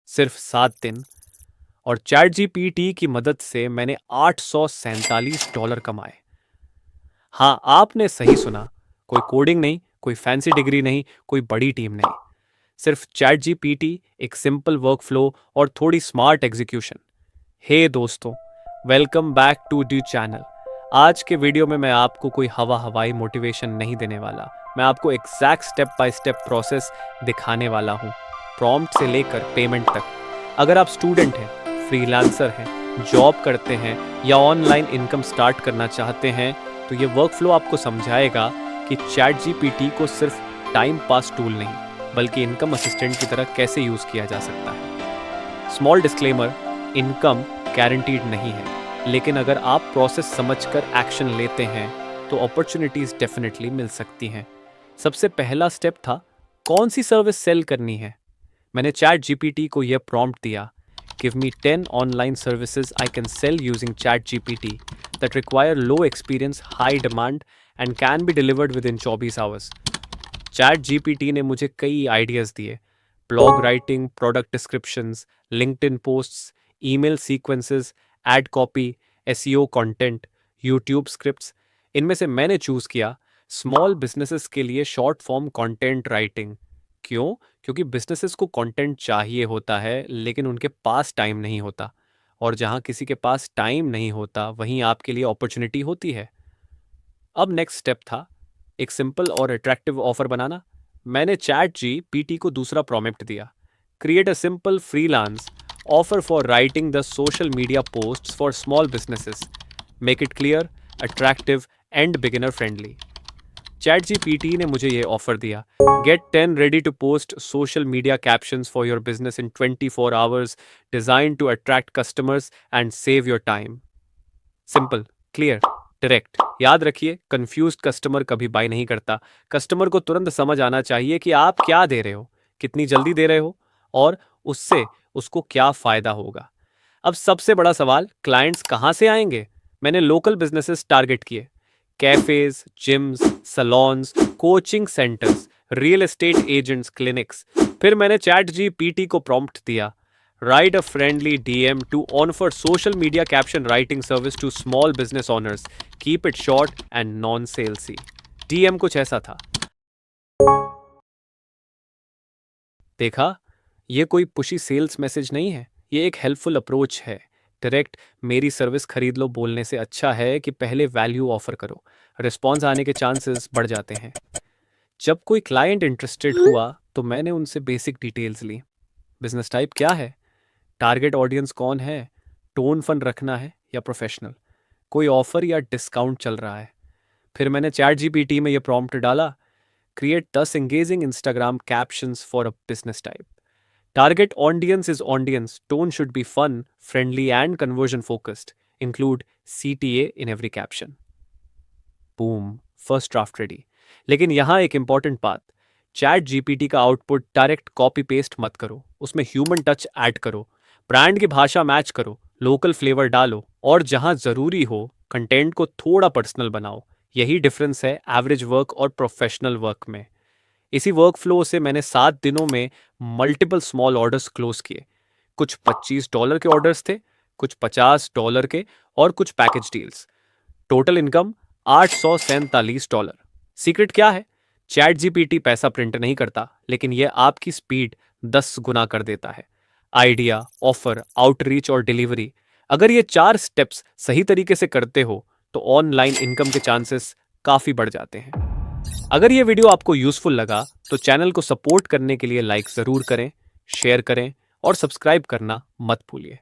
सिर्फ 7 दिन, और चैट जीपीटी की मदद से मैंने $847 कमाए। हाँ, आपने सही सुना। कोई कोडिंग नहीं, कोई फैंसी डिग्री नहीं, कोई बड़ी टीम नहीं। सिर्फ चैट जीपीटी, एक सिंपल वर्कफ्लो और थोड़ी स्मार्ट एग्जीक्यूशन। हे दोस्तों, welcome back to the channel. आज के वीडियो में मैं आपको कोई हवाई मोटिवेशन नहीं देने वाला। मैं आपको exact step by step process दिखाने वाला हूँ, प्रॉम्प्ट से लेकर पेमेंट तक। अगर आप स्टूडेंट हैं, फ्रीलांसर हैं, जॉब करते हैं या ऑनलाइन इनकम स्टार्ट करना चाहते हैं, तो ये वर्कफ्लो आपको समझाएगा कि चैट जीपीटी को सिर्फ टाइम पास टूल नहीं, बल्कि इनकम असिस्टेंट की तरह कैसे यूज़ किया जा सकता है। स्मॉल डिस्क्लेमर, इनकम गारंटीड नहीं है, लेकिन अगर आप प्रोसेस समझकर एक्शन लेते हैं तो अपॉर्चुनिटीज डेफिनेटली मिल सकती हैं। सबसे पहला स्टेप था, कौन सी सर्विस सेल करनी है। मैंने चैट जीपीटी को यह प्रॉम्प्ट दिया, give me 10 online services I can sell using chat GPT that require low experience, high demand and can be delivered with in 24 hours. Chat GPT ने मुझे कई आइडियाज़ दिए, blog writing, product descriptions, LinkedIn posts, email sequences, ad copy, SEO content, YouTube scripts. इनमें से मैंने choose किया small businesses के लिए शॉर्ट फॉर्म कंटेंट राइटिंग। क्यों? क्योंकि बिजनेसेस को कंटेंट चाहिए होता है, लेकिन उनके पास टाइम नहीं होता, और जहां किसी के पास टाइम नहीं होता, वहीं आपके लिए अपॉर्चुनिटी होती है। अब नेक्स्ट स्टेप था एक सिंपल और अट्रैक्टिव ऑफर बनाना। मैंने चैट जीपीटी को दूसरा प्रॉम्प्ट दिया, create a simple freelance offer for writing the social media posts for small businesses, make it clear, attractive and beginner friendly. ChatGPT ने मुझे ये ऑफर दिया, get 10 ready to post social media captions for your business in 24 hours, design to attract customers and save your time. Simple, clear, direct. याद रखिए, confused customer कभी bye नहीं करता। Customer को तुरंत समझ आना चाहिए कि आप क्या दे रहे हो, कितनी जल्दी दे रहे हो, और उससे उसको क्या फायदा होगा। अब सबसे बड़ा सवाल, क्लाइंट्स कहाँ से आएंगे? मैंने लोकल बिजनेसेस टारगेट किए, cafes, gyms, salons, coaching centres, real estate agents, clinics. फिर मैंने चैट जीपीटी को प्रॉम्प्ट दिया, write a friendly DM to offer social media caption writing service to small business owners. Keep it short and non-salesy. DM कुछ ऐसा था। देखा, ये कोई पुशी सेल्स मैसेज नहीं है, ये एक हेल्पफुल अप्रोच है। डायरेक्ट मेरी सर्विस खरीद लो बोलने से अच्छा है कि पहले वैल्यू ऑफर करो। रिस्पॉन्स आने के चांसेस बढ़ जाते हैं। जब कोई क्लाइंट इंटरेस्टेड हुआ तो मैंने उनसे बेसिक डिटेल्स ली। बिजनेस टाइप क्या है, टारगेट ऑडियंस कौन है, टोन फन रखना है या प्रोफेशनल, कोई ऑफर या डिस्काउंट चल रहा है। फिर मैंने चैट जीपीटी में ये प्रॉम्प्ट डाला, create 10 engaging Instagram captions for a business type, target audience is audience, tone should be fun, friendly and conversion focused, include CTA in every caption. Boom, first draft ready. लेकिन यहां एक important बात, chat GPT का output direct copy paste मत करो, उसमें human touch add करो, brand की भाषा मैच करो, लोकल फ्लेवर डालो, और जहां जरूरी हो कंटेंट को थोड़ा पर्सनल बनाओ। यही डिफरेंस है एवरेज वर्क और प्रोफेशनल वर्क में। इसी वर्क फ्लो से मैंने 7 दिनों में मल्टीपल स्मॉल ऑर्डर्स क्लोज किए। कुछ $25 के ऑर्डर्स थे, कुछ $50 के, और कुछ package deals. Total income $847। Secret क्या है? चैट जीपीटी पैसा प्रिंट नहीं करता, लेकिन यह आपकी स्पीड 10 गुना कर देता है। आइडिया, ऑफर, आउटरीच और डिलीवरी, अगर ये 4 स्टेप्स सही तरीके से करते हो तो ऑनलाइन इनकम के चांसेस काफी बढ़ जाते हैं। अगर ये वीडियो आपको यूजफुल लगा तो चैनल को सपोर्ट करने के लिए लाइक जरूर करें, शेयर करें और सब्सक्राइब करना मत भूलिए।